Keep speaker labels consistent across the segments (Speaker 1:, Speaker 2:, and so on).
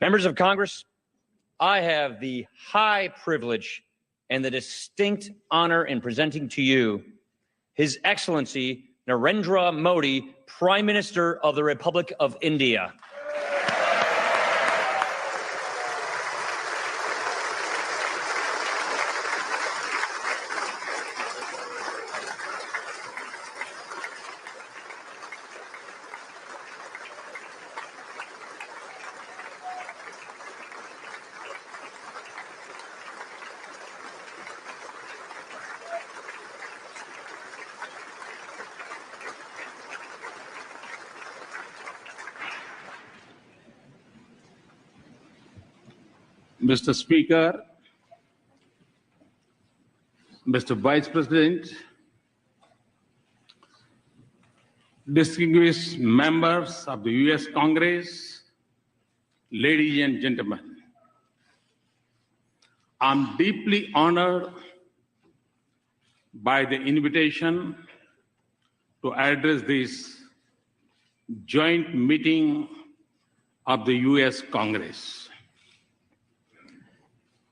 Speaker 1: Members of Congress, I have the high privilege and the distinct honor in presenting to you His Excellency Narendra Modi, Prime Minister of the Republic of India.
Speaker 2: Mr. Speaker, Mr. Vice President, distinguished members of the U.S. Congress, ladies and gentlemen, I'm deeply honored by the invitation to address this joint meeting of the U.S. Congress.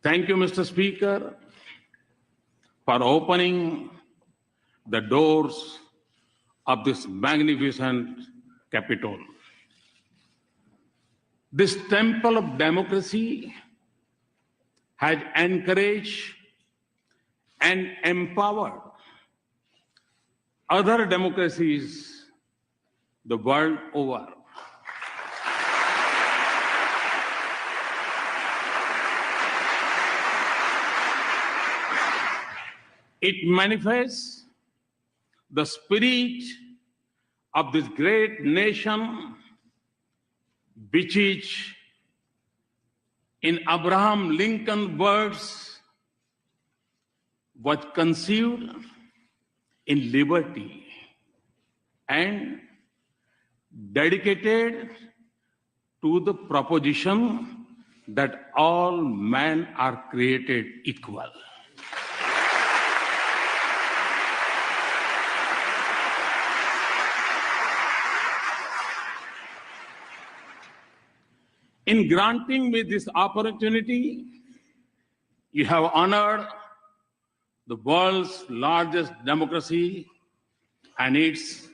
Speaker 2: Thank you, Mr. Speaker, for opening the doors of this magnificent Capitol. This temple of democracy has encouraged and empowered other democracies the world over. It manifests the spirit of this great nation, which is in Abraham Lincoln's words, was conceived in liberty and dedicated to the proposition that all men are created equal. In granting me this opportunity, you have honored the world's largest democracy and its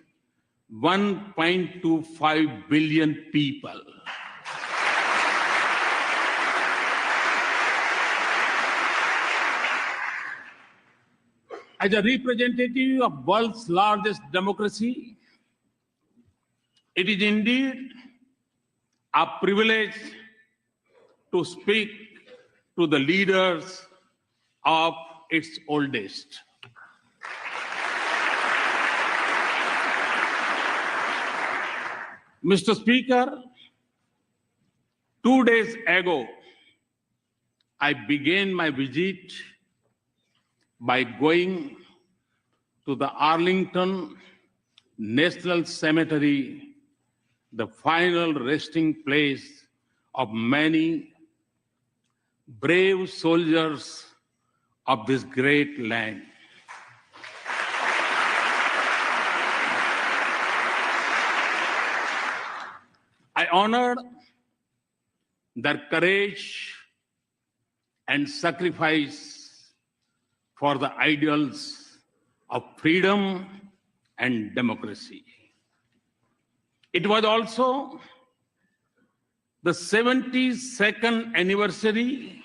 Speaker 2: 1.25 billion people. As a representative of world's largest democracy, it is indeed a privilege to speak to the leaders of its oldest. Mr. Speaker, 2 days ago, I began my visit by going to the Arlington National Cemetery, the final resting place of many brave soldiers of this great land. I honored their courage and sacrifice for the ideals of freedom and democracy. It was also the 72nd anniversary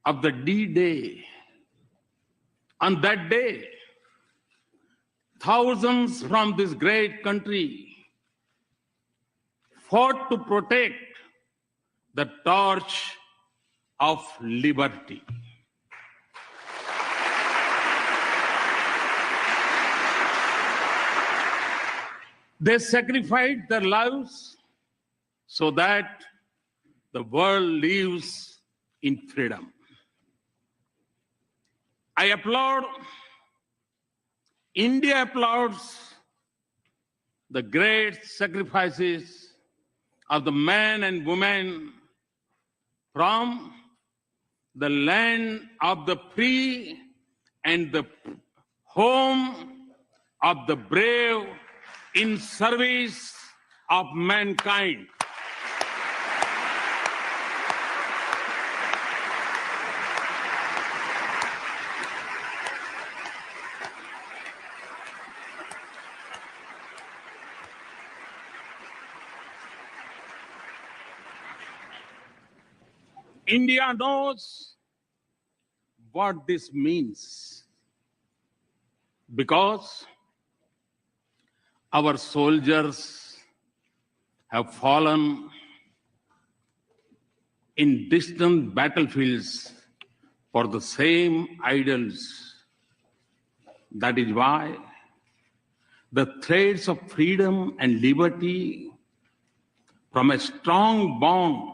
Speaker 2: of the D-Day. On that day, thousands from this great country fought to protect the torch of liberty. They sacrificed their lives so that the world lives in freedom. I applaud, India applauds the great sacrifices of the men and women from the land of the free and the home of the brave in service of mankind. India knows what this means because our soldiers have fallen in distant battlefields for the same ideals. That is why the threads of freedom and liberty from a strong bond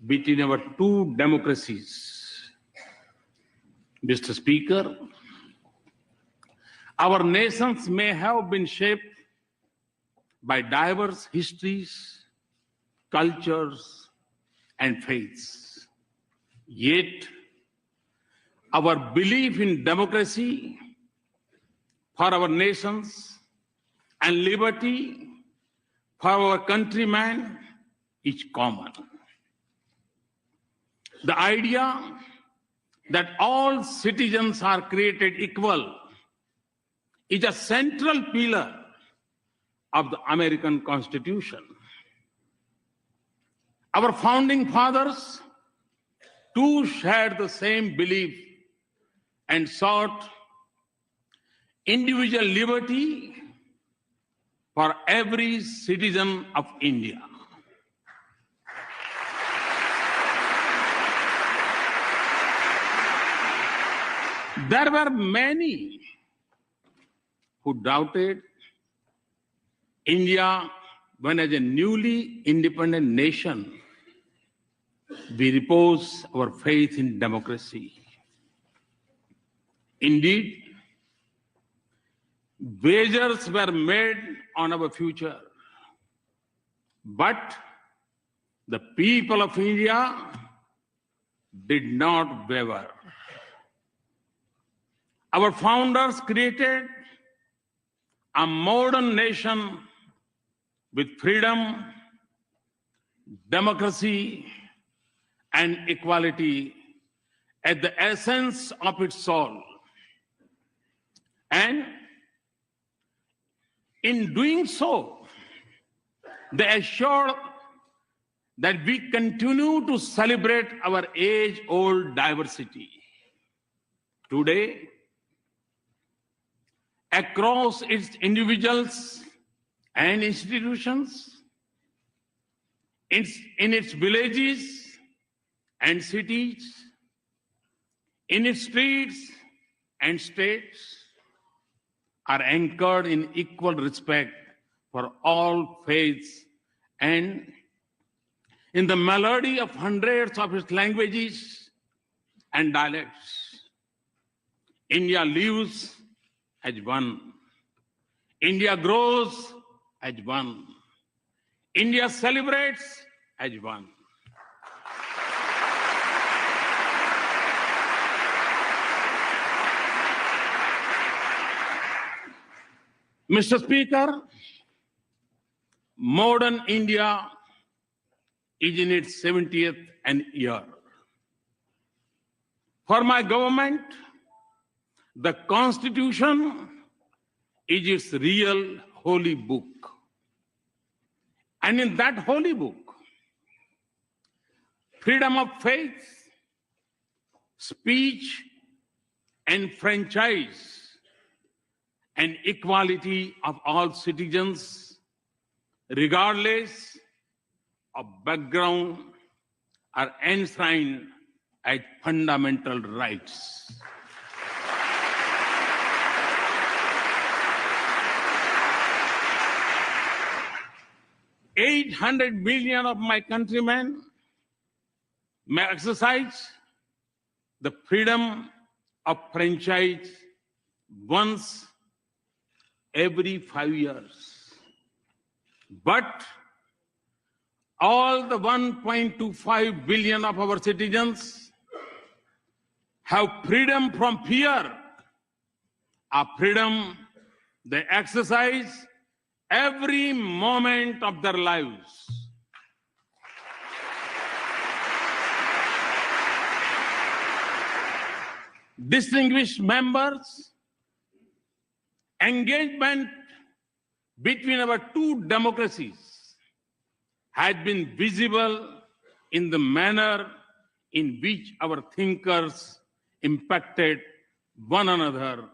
Speaker 2: between our two democracies. Mr. Speaker, our nations may have been shaped by diverse histories, cultures, and faiths. Yet, our belief in democracy for our nations and liberty for our countrymen is common. The idea that all citizens are created equal is a central pillar of the American Constitution. Our founding fathers too shared the same belief and sought individual liberty for every citizen of India. There were many who doubted India when, as a newly independent nation, we repose our faith in democracy. Indeed, wagers were made on our future, but the people of India did not waver. Our founders created a modern nation with freedom, democracy, and equality at the essence of its soul. And in doing so, they assured that we continue to celebrate our age-old diversity. Today, across its individuals and institutions, in its villages and cities, in its streets and states, are anchored in equal respect for all faiths and in the melody of hundreds of its languages and dialects. India lives as one. India grows as one. India celebrates as one. Mr. Speaker, modern India is in its 70th year. For my government, the Constitution is its real holy book. And in that holy book, freedom of faith, speech, and franchise, and equality of all citizens, regardless of background, are enshrined as fundamental rights. $800 million of my countrymen may exercise the freedom of franchise once every 5 years. But all the 1.25 billion of our citizens have freedom from fear, a freedom they exercise every moment of their lives. Distinguished members, engagement between our two democracies has been visible in the manner in which our thinkers impacted one another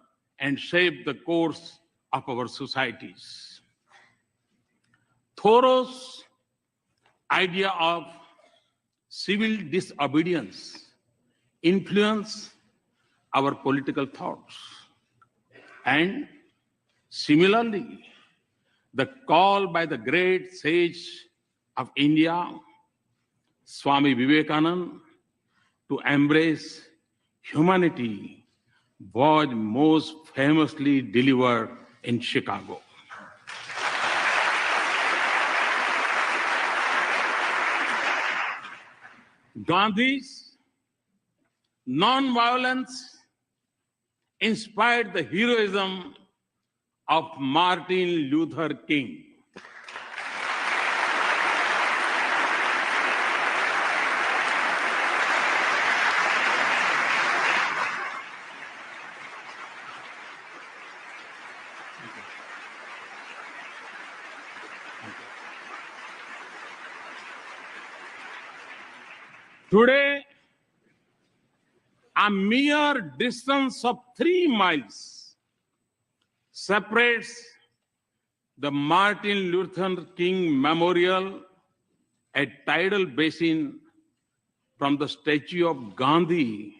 Speaker 2: and shaped the course of our societies. Thoreau's idea of civil disobedience influenced our political thoughts. And similarly, the call by the great sage of India, Swami Vivekananda, to embrace humanity was most famously delivered in Chicago. Gandhi's non-violence inspired the heroism of Martin Luther King. Today, a mere distance of 3 miles separates the Martin Luther King Memorial at Tidal Basin from the statue of Gandhi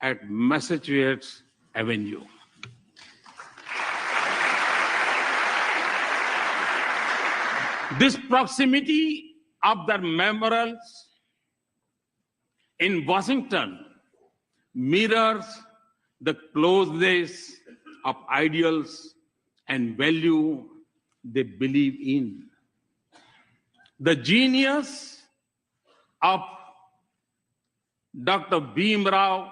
Speaker 2: at Massachusetts Avenue. This proximity of their memorials in Washington mirrors the closeness of ideals and value they believe in. The genius of Dr. Bhimrao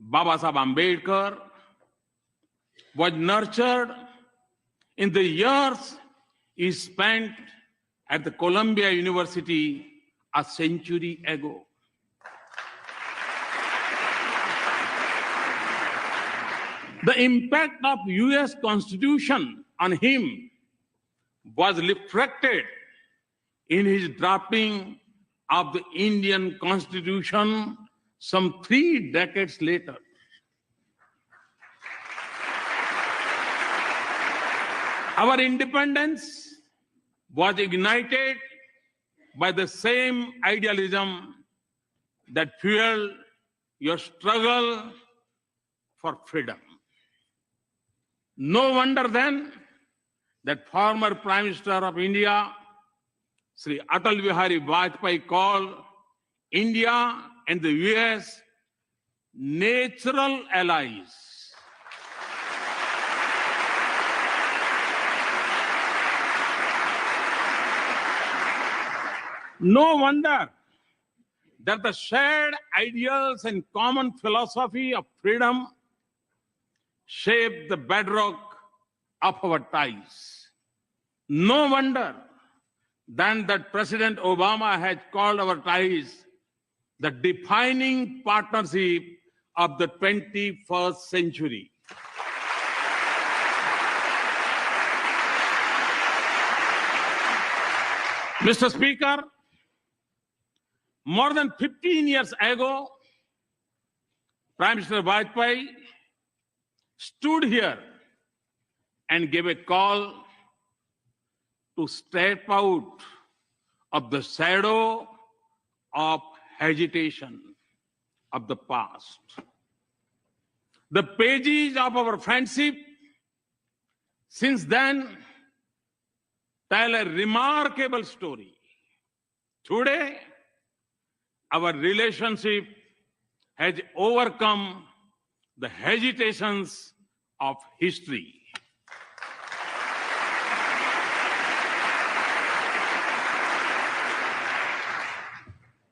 Speaker 2: Babasaheb Ambedkar was nurtured in the years he spent at the Columbia University a century ago. The impact of US Constitution on him was reflected in his drafting of the Indian Constitution some 3 decades later. Our independence was ignited by the same idealism that fueled your struggle for freedom. No wonder then that former Prime Minister of India, Sri Atal Bihari Vajpayee, called India and the US natural allies. No wonder that the shared ideals and common philosophy of freedom shape the bedrock of our ties. No wonder then that President Obama has called our ties the defining partnership of the 21st century. Mr. Speaker, more than 15 years ago, Prime Minister Vajpayee stood here and gave a call to step out of the shadow of hesitation of the past. The pages of our friendship since then tell a remarkable story. Today, our relationship has overcome the hesitations of history.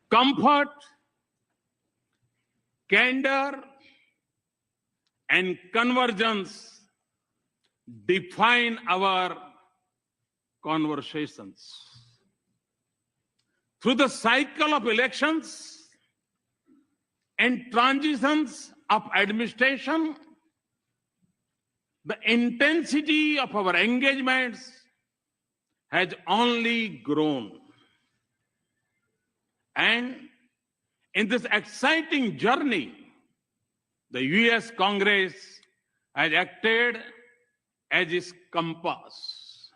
Speaker 2: Comfort, candor, and convergence define our conversations. Through the cycle of elections and transitions of administration, the intensity of our engagements has only grown. And in this exciting journey, the US Congress has acted as its compass.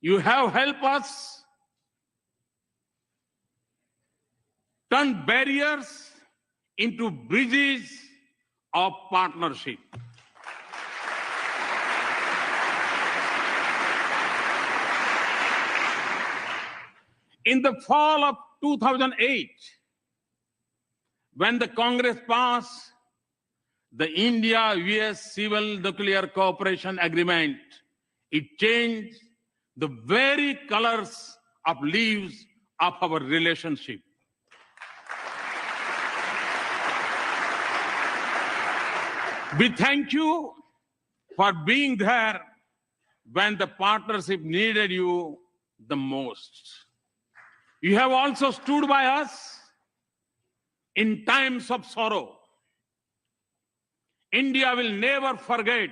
Speaker 2: You have helped us turn barriers into bridges of partnership. In the fall of 2008, when the Congress passed the India-US Civil Nuclear Cooperation Agreement, it changed the very colors of leaves of our relationship. We thank you for being there when the partnership needed you the most. You have also stood by us in times of sorrow. India will never forget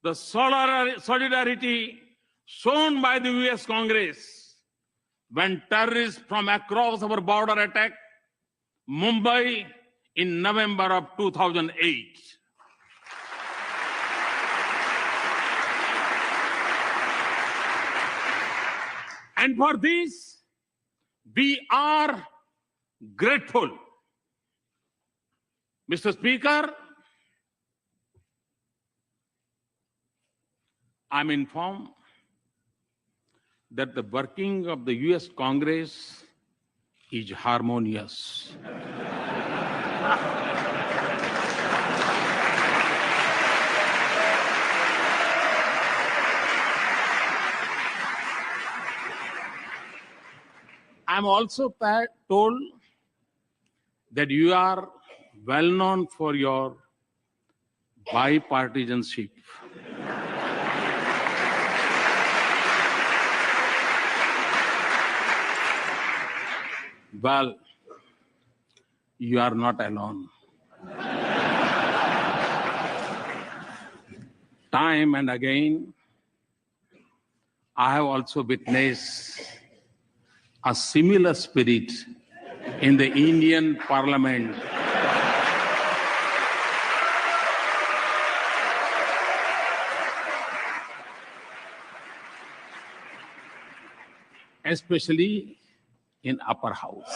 Speaker 2: the solidarity shown by the US Congress when terrorists from across our border attacked Mumbai in November of 2008. And for this, we are grateful. Mr. Speaker, I'm informed that the working of the US Congress is harmonious. I'm also told that you are well known for your bipartisanship. Well, you are not alone. Time and again, I have also witnessed a similar spirit in the Indian Parliament. Especially in upper house.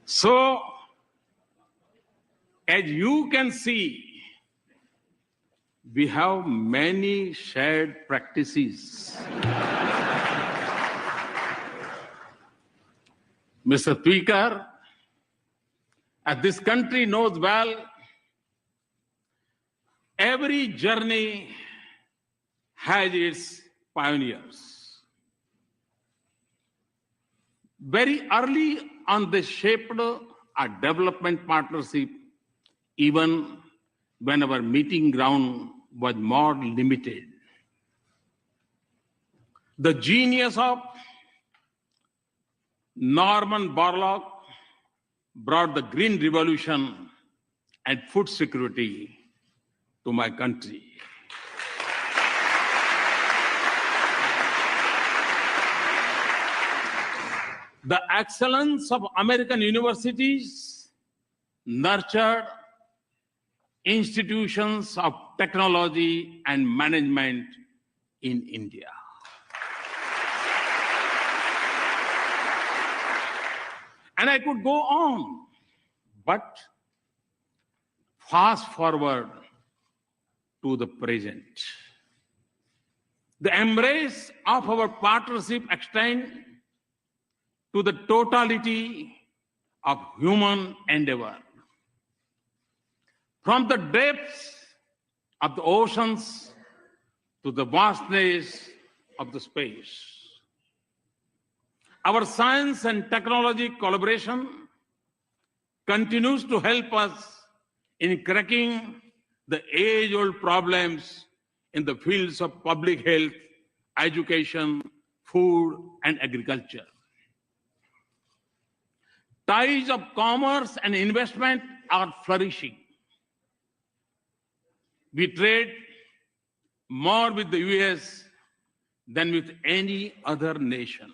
Speaker 2: So, as you can see, we have many shared practices. Mr. Speaker, as this country knows well, every journey has its pioneers. Very early on, they shaped a development partnership, even when our meeting ground was more limited. The genius of Norman Borlaug brought the Green Revolution and food security to my country. The excellence of American universities nurtured institutions of technology and management in India. And I could go on, but fast forward to the present. The embrace of our partnership extends to the totality of human endeavor. From the depths of the oceans to the vastness of the space. Our science and technology collaboration continues to help us in cracking the age-old problems in the fields of public health, education, food, and agriculture. Ties of commerce and investment are flourishing. We trade more with the US than with any other nation.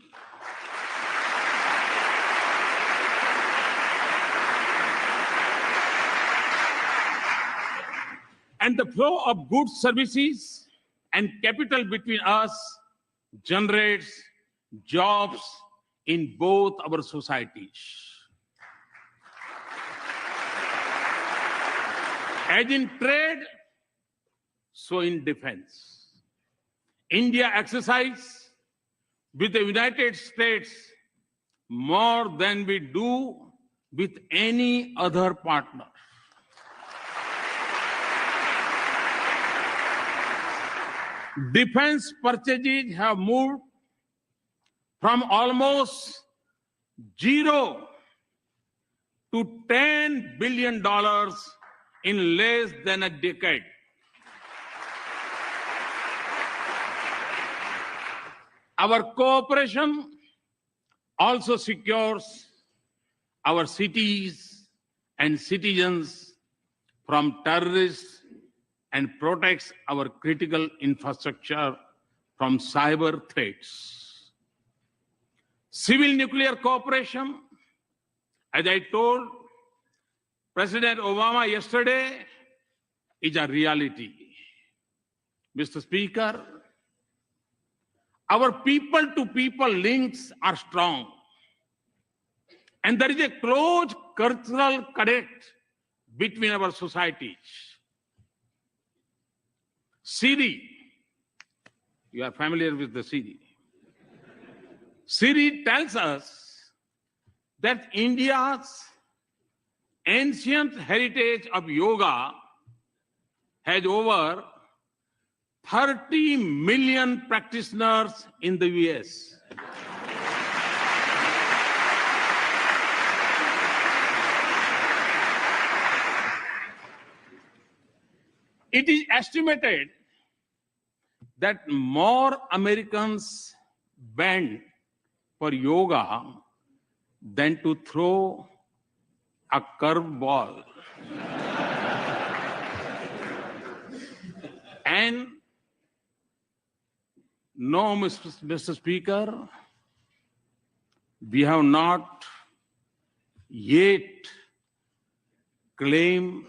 Speaker 2: And the flow of goods, services, and capital between us generates jobs in both our societies. As in trade, so in defense. India exercises with the United States more than we do with any other partner. Defense purchases have moved from almost zero to $10 billion in less than a decade. Our cooperation also secures our cities and citizens from terrorists and protects our critical infrastructure from cyber threats. Civil nuclear cooperation, as I told President Obama yesterday, is a reality. Mr. Speaker, our people-to-people links are strong. And there is a close cultural connect between our societies. Siri, You are familiar with the Siri. Siri tells us that India's ancient heritage of yoga has over 30 million practitioners in the US. It is estimated that more Americans bend for yoga than to throw a curveball. And no, Mr. Speaker, we have not yet claimed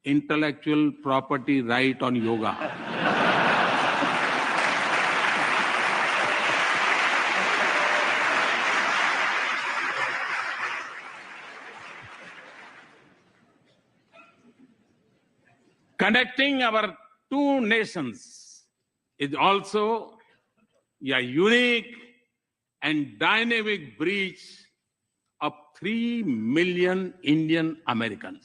Speaker 2: intellectual property right on yoga. Connecting our two nations is also a unique and dynamic bridge of 3 million Indian Americans.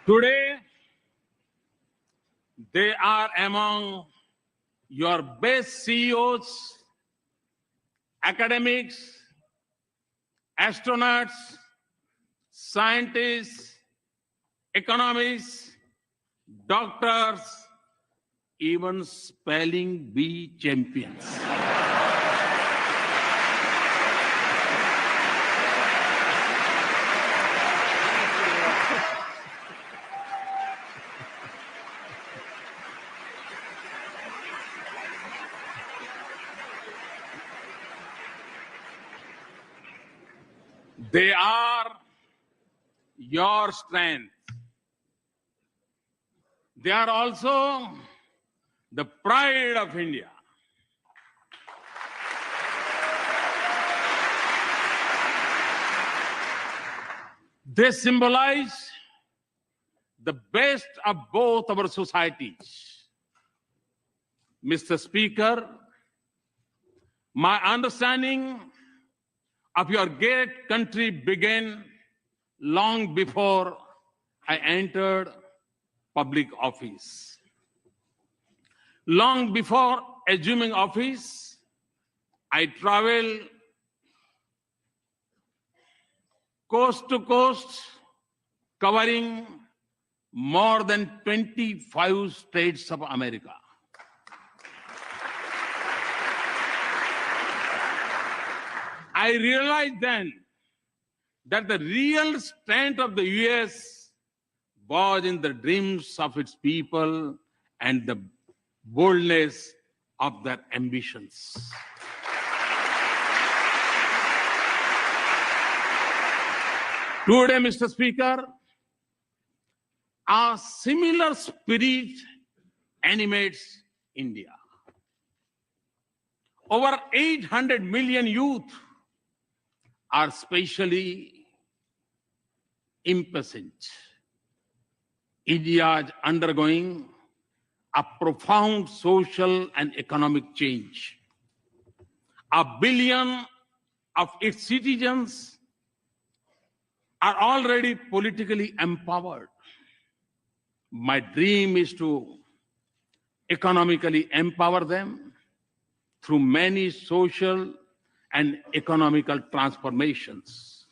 Speaker 2: Today, they are among your best CEOs, academics, astronauts, scientists, economists, doctors, even spelling bee champions. They are your strength. They are also the pride of India. They symbolize the best of both our societies. Mr. Speaker, my understanding of your great country began long before I entered public office. Long before assuming office, I traveled coast to coast, covering more than 25 states of America. I realized then that the real strength of the US was in the dreams of its people and the boldness of their ambitions. Today, Mr. Speaker, a similar spirit animates India. Over 800 million youth are spatially impatient. India is undergoing a profound social and economic change. 1 billion of its citizens are already politically empowered. My dream is to economically empower them through many social and economical transformations.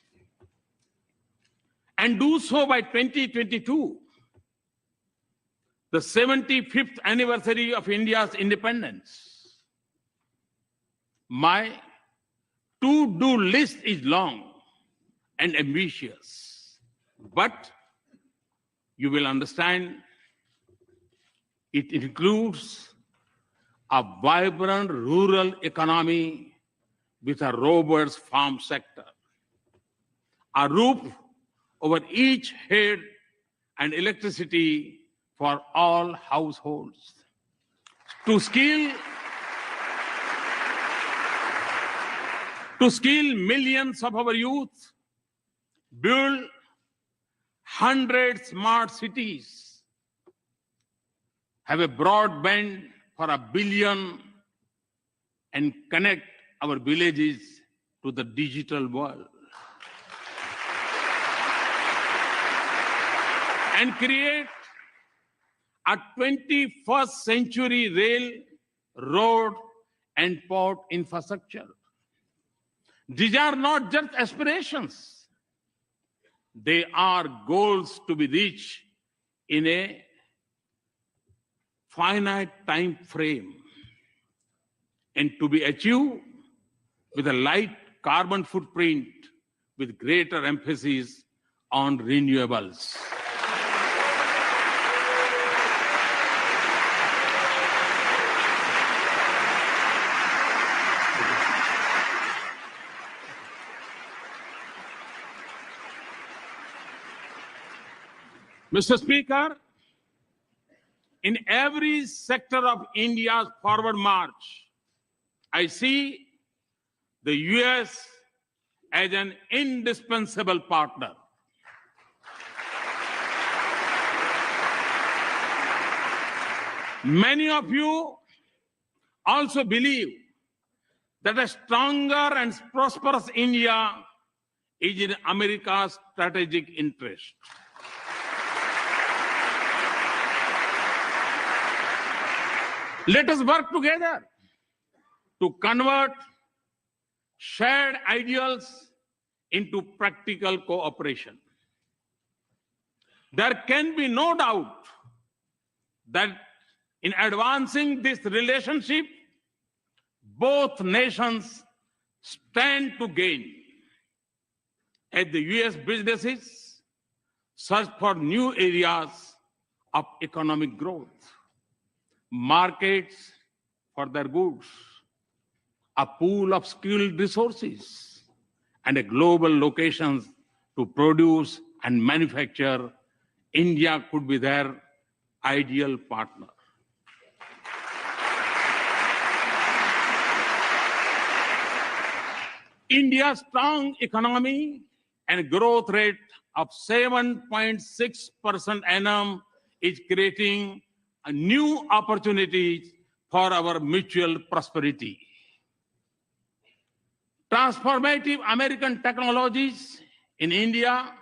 Speaker 2: And do so by 2022, the 75th anniversary of India's independence. My to-do list is long and ambitious, but you will understand it includes a vibrant rural economy with a robust farm sector, a roof over each head, and electricity for all households. To skill millions of our youth, build 100 smart cities, have a broadband for 1 billion, and connect our villages to the digital world. And create a 21st century rail, road, and port infrastructure. These are not just aspirations. They are goals to be reached in a finite time frame and to be achieved with a light carbon footprint with greater emphasis on renewables. Mr. Speaker, in every sector of India's forward march, I see the US as an indispensable partner. Many of you also believe that a stronger and prosperous India is in America's strategic interest. Let us work together to convert shared ideals into practical cooperation. There can be no doubt that in advancing this relationship, both nations stand to gain as the US businesses search for new areas of economic growth, markets for their goods, a pool of skilled resources, and a global locations to produce and manufacture. India could be their ideal partner. India's strong economy and growth rate of 7.6% annum is creating a new opportunities for our mutual prosperity. Transformative American technologies in India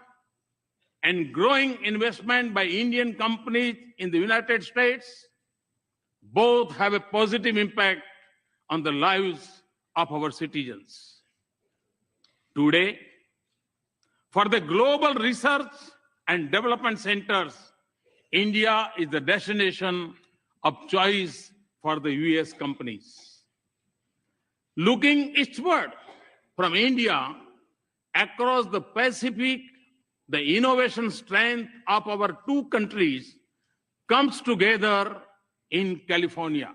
Speaker 2: and growing investment by Indian companies in the United States both have a positive impact on the lives of our citizens. Today, for the global research and development centers, India is the destination of choice for the US companies. Looking eastward from India across the Pacific, the innovation strength of our two countries comes together in California.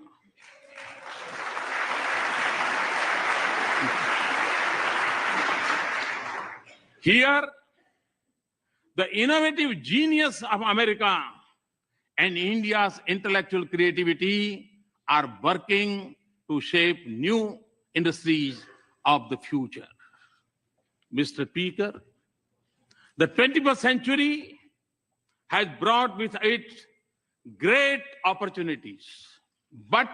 Speaker 2: Here, the innovative genius of America and India's intellectual creativity are working to shape new industries of the future. Mr. Speaker, the 21st century has brought with it great opportunities, but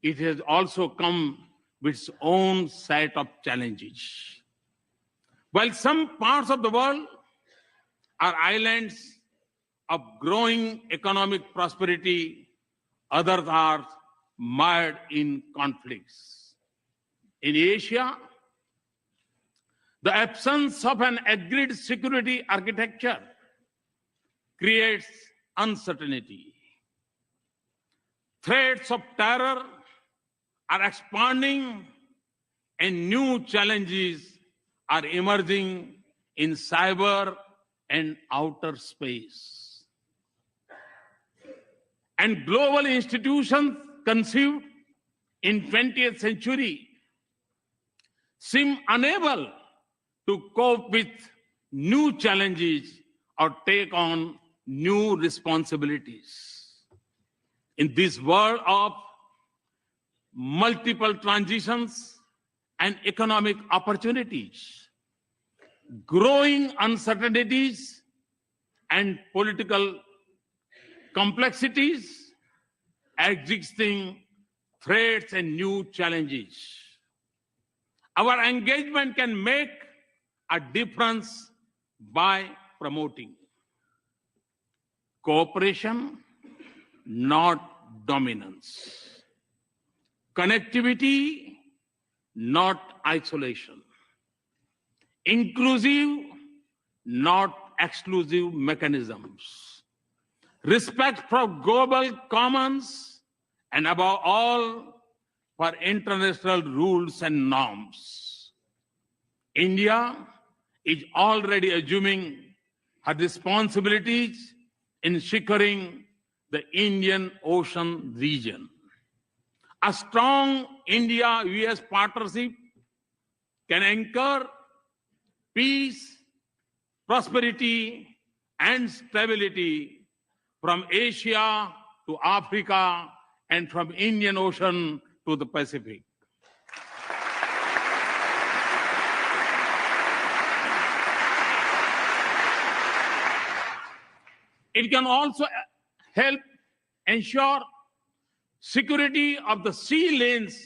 Speaker 2: it has also come with its own set of challenges. While some parts of the world are islands of growing economic prosperity, others are mired in conflicts. In Asia, the absence of an agreed security architecture creates uncertainty. Threats of terror are expanding and new challenges are emerging in cyber and outer space. And global institutions conceived in 20th century seem unable to cope with new challenges or take on new responsibilities. In this world of multiple transitions and economic opportunities, growing uncertainties and political complexities, existing threats and new challenges, our engagement can make a difference by promoting cooperation, not dominance, connectivity, not isolation, inclusive, not exclusive mechanisms, respect for global commons, and above all, for international rules and norms. India is already assuming her responsibilities in securing the Indian Ocean region. A strong India-US partnership can anchor peace, prosperity, and stability from Asia to Africa and from Indian Ocean to the Pacific. It can also help ensure security of the sea lanes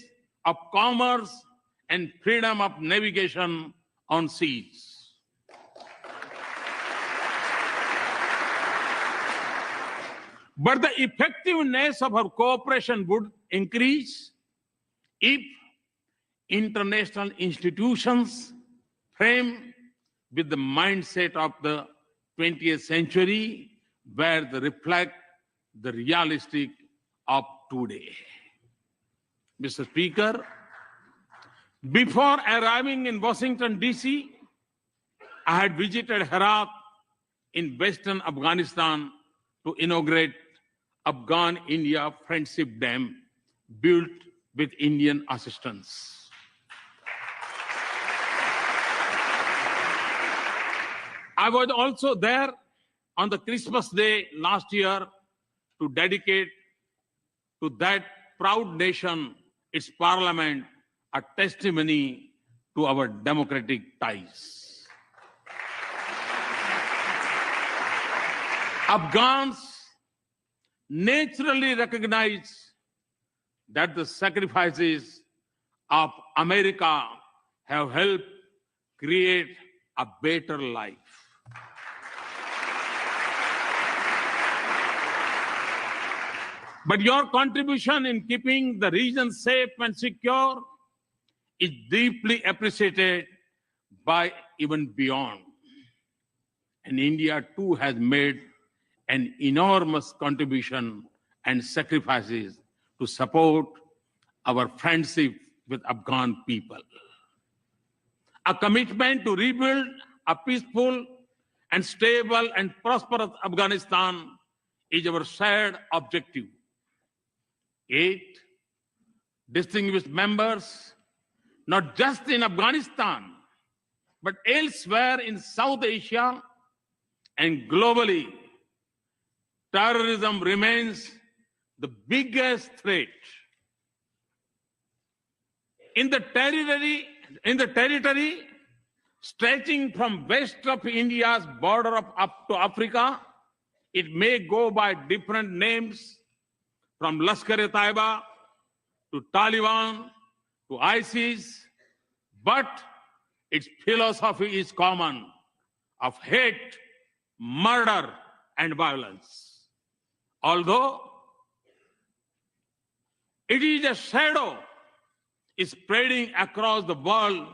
Speaker 2: of commerce and freedom of navigation on seas. But the effectiveness of our cooperation would increase if international institutions frame with the mindset of the 20th century, where they reflect the realistic of today. Mr. Speaker, before arriving in Washington, D.C., I had visited Herat in western Afghanistan to inaugurate Afghan-India Friendship Dam built with Indian assistance. I was also there on the Christmas Day last year to dedicate to that proud nation, its parliament, a testimony to our democratic ties. Afghans naturally recognize that the sacrifices of America have helped create a better life. But your contribution in keeping the region safe and secure is deeply appreciated by even beyond. And India too has made an enormous contribution and sacrifices to support our friendship with Afghan people. A commitment to rebuild a peaceful and stable and prosperous Afghanistan is our shared objective. 8 distinguished members, not just in Afghanistan, but elsewhere in South Asia and globally, terrorism remains the biggest threat. In the territory stretching from west of India's border up to Africa, it may go by different names, from Lashkar-e-Taiba to Taliban to ISIS, but its philosophy is common, of hate, murder, and violence. Although it is a shadow spreading across the world,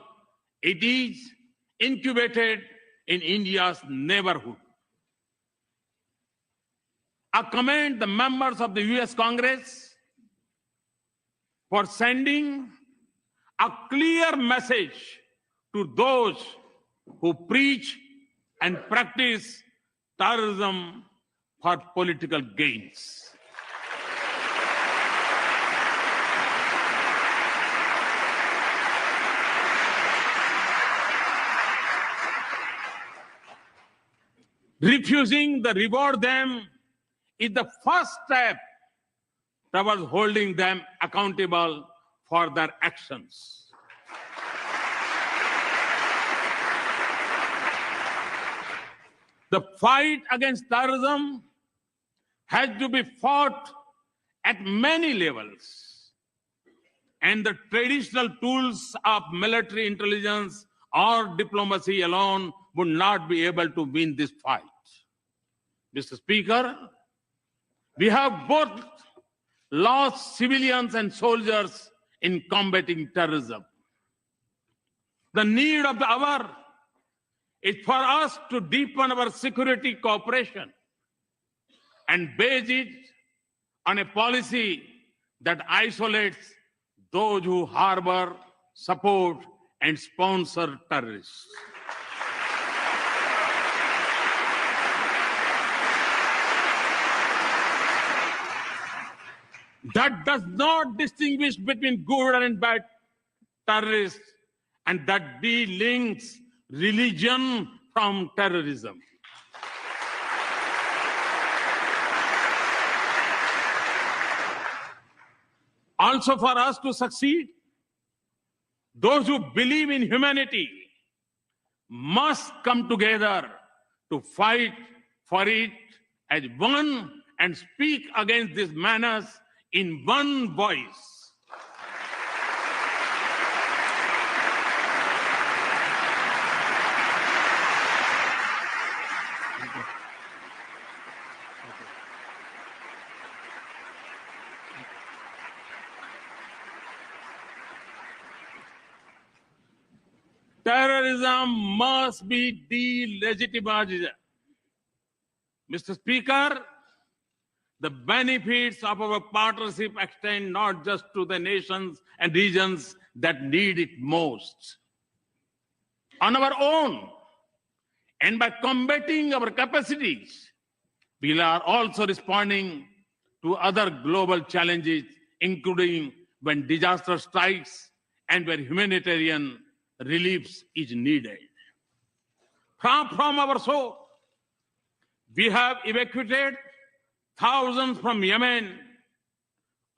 Speaker 2: it is incubated in India's neighborhood. I commend the members of the US Congress for sending a clear message to those who preach and practice terrorism for political gains. Refusing to reward them is the first step towards holding them accountable for their actions. The fight against terrorism has to be fought at many levels, and the traditional tools of military intelligence or diplomacy alone would not be able to win this fight. Mr. Speaker, we have both lost civilians and soldiers in combating terrorism. The need of the hour is for us to deepen our security cooperation and base it on a policy that isolates those who harbor, support, and sponsor terrorists. That does not distinguish between good and bad terrorists, and that delinks religion from terrorism. Also, for us to succeed, those who believe in humanity must come together to fight for it as one and speak against this menace in one voice. Terrorism must be delegitimized. Mr. Speaker, the benefits of our partnership extend not just to the nations and regions that need it most. On our own, and by combating our capacities, we are also responding to other global challenges, including when disaster strikes and where humanitarian relief is needed. From our shore, we have evacuated thousands from Yemen,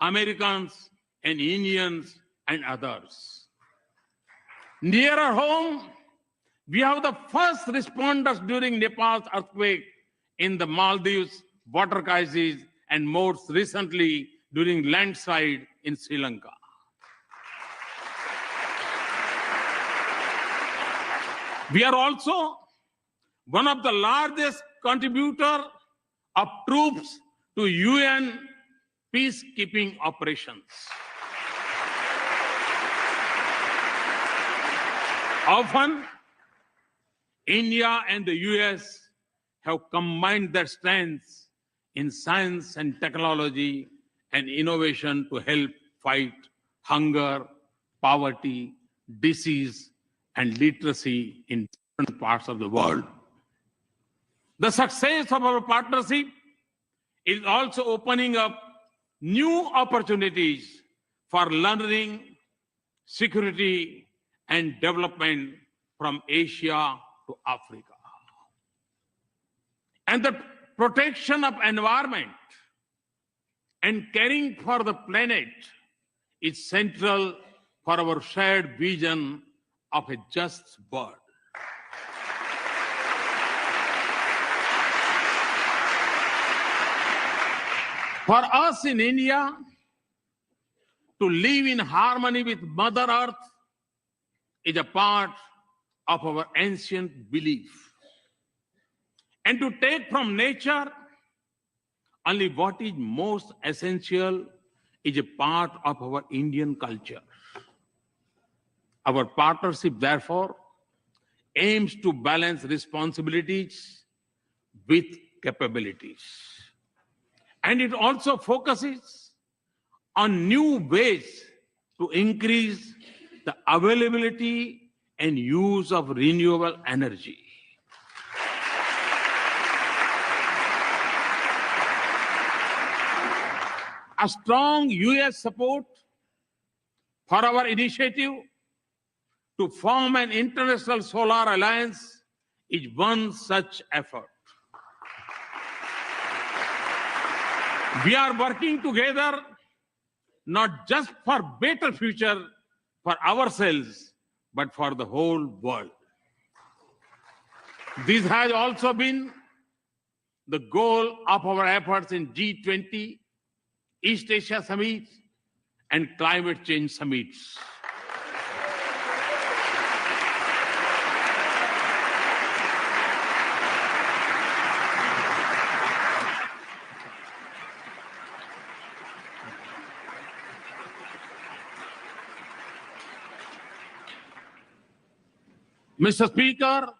Speaker 2: Americans and Indians and others. Nearer home, we have the first responders during Nepal's earthquake, in the Maldives water crisis, and most recently during landslide in Sri Lanka. We are also one of the largest contributors of troops to UN peacekeeping operations. Often, India and the US have combined their strengths in science and technology and innovation to help fight hunger, poverty, disease, and literacy in different parts of the world. The success of our partnership is also opening up new opportunities for learning, security, and development from Asia to Africa. And the protection of environment and caring for the planet is central for our shared vision of a just world. For us in India, to live in harmony with Mother Earth is a part of our ancient belief. And to take from nature only what is most essential is a part of our Indian culture. Our partnership, therefore, aims to balance responsibilities with capabilities. And it also focuses on new ways to increase the availability and use of renewable energy. A strong US support for our initiative to form an international solar alliance is one such effort. We are working together not just for better future for ourselves, but for the whole world. This has also been the goal of our efforts in G20, East Asia Summit, and climate change summits. Mr. Speaker,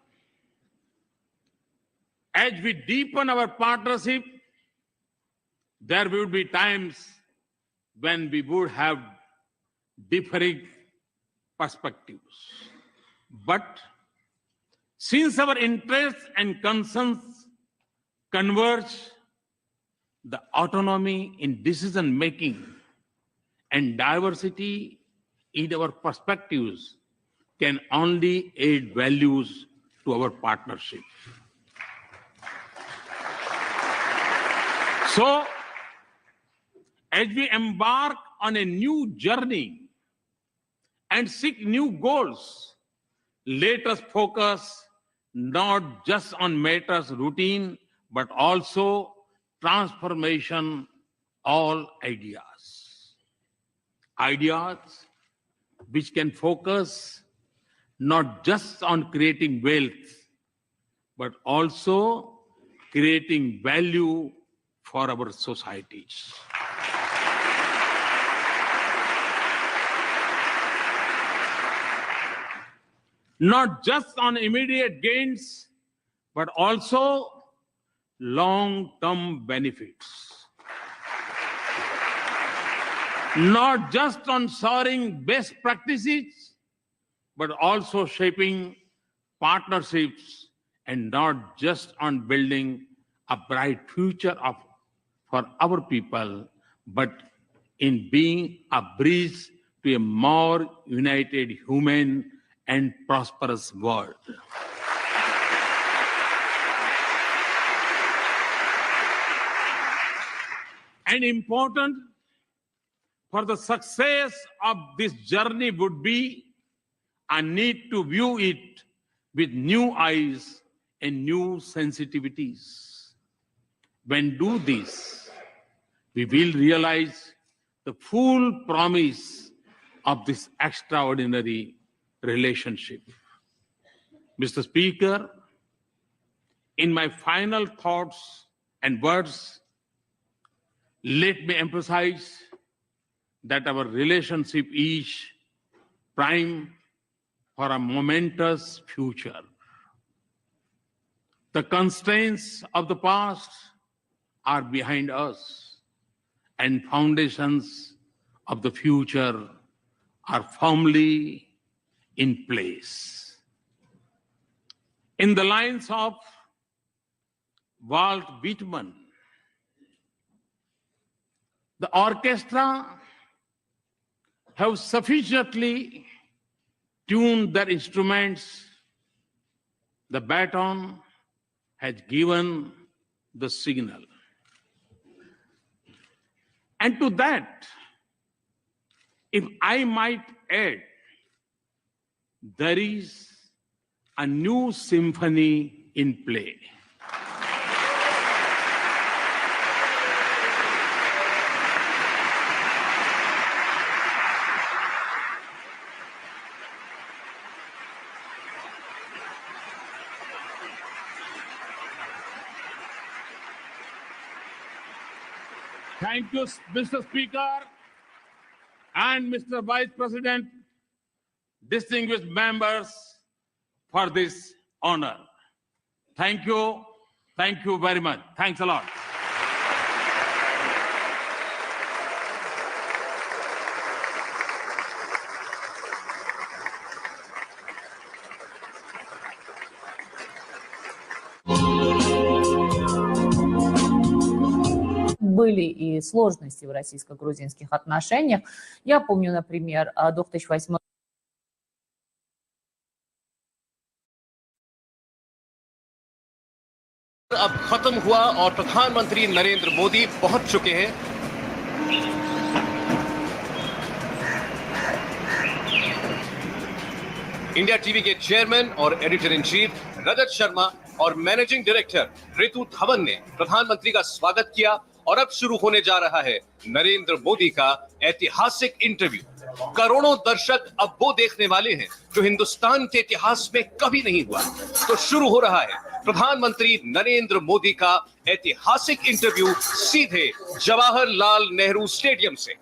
Speaker 2: as we deepen our partnership, there will be times when we would have differing perspectives. But since our interests and concerns converge, the autonomy in decision-making and diversity in our perspectives can only add values to our partnership. So, as we embark on a new journey and seek new goals, let us focus not just on matters routine, but also transformation, all ideas. Ideas which can focus not just on creating wealth, but also creating value for our societies. Not just on immediate gains, but also long-term benefits. Not just on soaring best practices, but also shaping partnerships, and not just on building a bright future for our people, but in being a bridge to a more united, human, and prosperous world. And important for the success of this journey would be a need to view it with new eyes and new sensitivities. When do this, we will realize the full promise of this extraordinary relationship. Mr. Speaker, in my final thoughts and words, let me emphasize that our relationship is prime for a momentous future. The constraints of the past are behind us, and foundations of the future are firmly in place. In the lines of Walt Whitman, the orchestra have sufficiently tuned their instruments. The baton has given the signal. And to that, if I might add, there is a new symphony in play. Thank you, Mr. Speaker and Mr. Vice President, distinguished members, for this honor. Thank you. Thank you very much. Thanks a lot.
Speaker 3: Были и сложности в российско-грузинских отношениях. Я помню, например, 2008
Speaker 4: अब खत्म हुआ और प्रधानमंत्री नरेंद्र मोदी पहुंच चुके हैं। India TV के chairman और editor in chief Rajat Sharma और मैनेजिंग डायरेक्टर ऋतु धवन ने प्रधानमंत्री का स्वागत किया और अब शुरू होने जा रहा है नरेंद्र मोदी का ऐतिहासिक इंटरव्यू। करोड़ों दर्शक अब वो देखने वाले हैं जो हिंदुस्तान के इतिहास में कभी नहीं हुआ। तो शुरू हो रहा है प्रधानमंत्री नरेंद्र मोदी का ऐतिहासिक इंटरव्यू सीधे जवाहरलाल नेहरू स्टेडियम से।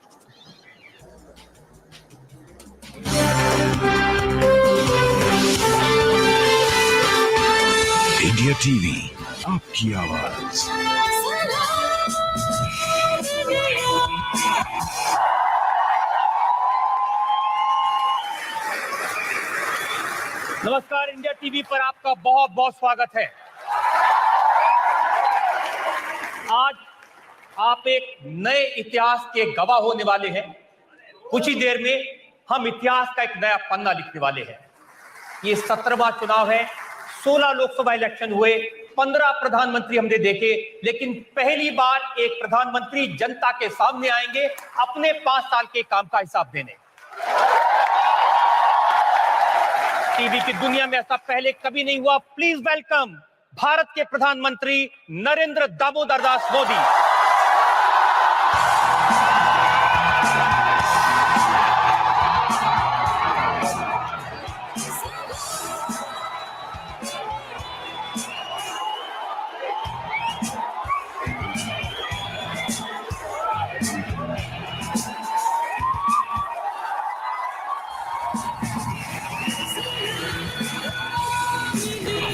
Speaker 5: इंडिया टीवी, आपकी आवाज।
Speaker 1: नमस्कार, इंडिया टीवी पर आपका बहुत बहुत स्वागत है। आज आप एक नए इतिहास के गवाह होने वाले हैं। कुछ ही देर में हम इतिहास का एक नया पन्ना लिखने वाले हैं। ये 17वां चुनाव है। 16 लोकसभा इलेक्शन हुए, 15 प्रधानमंत्री हमने देखे, लेकिन पहली बार एक प्रधानमंत्री जनता के सामने आएंगे अपने 5 साल के काम का हिसाब देने। टीवी की दुनिया में ऐसा पहले कभी नहीं हुआ। प्लीज वेलकम भारत के प्रधानमंत्री Narendra Damodar Das Modi.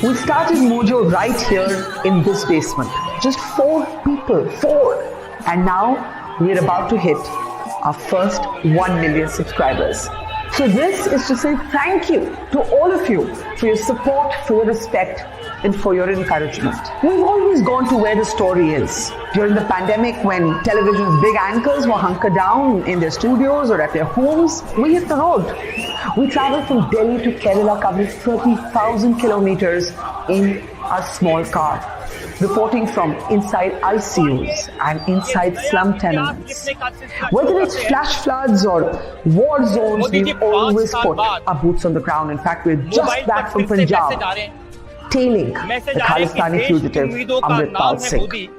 Speaker 6: We started Mojo right here in this basement. Just 4 people, 4. And now we're about to hit our first 1 million subscribers. So this is to say thank you to all of you for your support, for your respect, and for your encouragement. We've always gone to where the story is. During the pandemic, when television's big anchors were hunkered down in their studios or at their homes, we hit the road. We traveled from Delhi to Kerala, covering 30,000 kilometers in a small car, reporting from inside ICUs and inside slum tenements. Whether it's flash floods or war zones, we've always put our boots on the ground. In fact, we're just back from Punjab, tailing the Khalistani fugitive Amritpal Singh.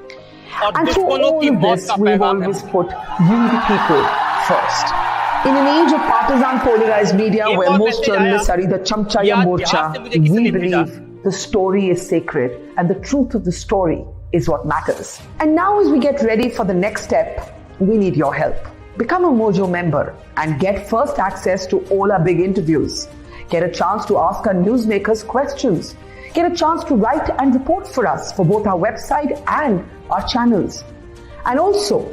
Speaker 6: And through all of this, we've always put you, the people, first. In an age of partisan polarized media where most journalists are either chamcha ya morcha, we believe the story is sacred and the truth of the story is what matters. And now as we get ready for the next step, we need your help. Become a Mojo member and get first access to all our big interviews. Get a chance to ask our newsmakers questions. Get a chance to write and report for us for both our website and our channels. And also,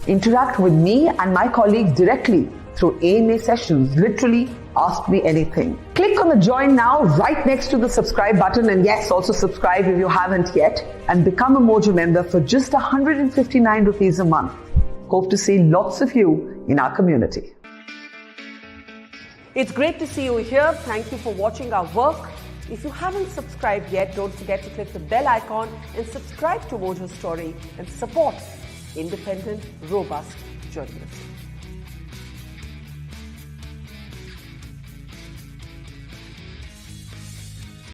Speaker 6: interact with me and my colleagues directly through AMA sessions. Literally, ask me anything. Click on the join now right next to the subscribe button, and yes, also subscribe if you haven't yet, and become a Mojo member for just 159 rupees a month. Hope to see lots of you in our community.
Speaker 7: It's great to see you here. Thank you for watching our work. If you haven't subscribed yet, don't forget to click the bell icon and subscribe to Mojo Story and support independent, robust journalism.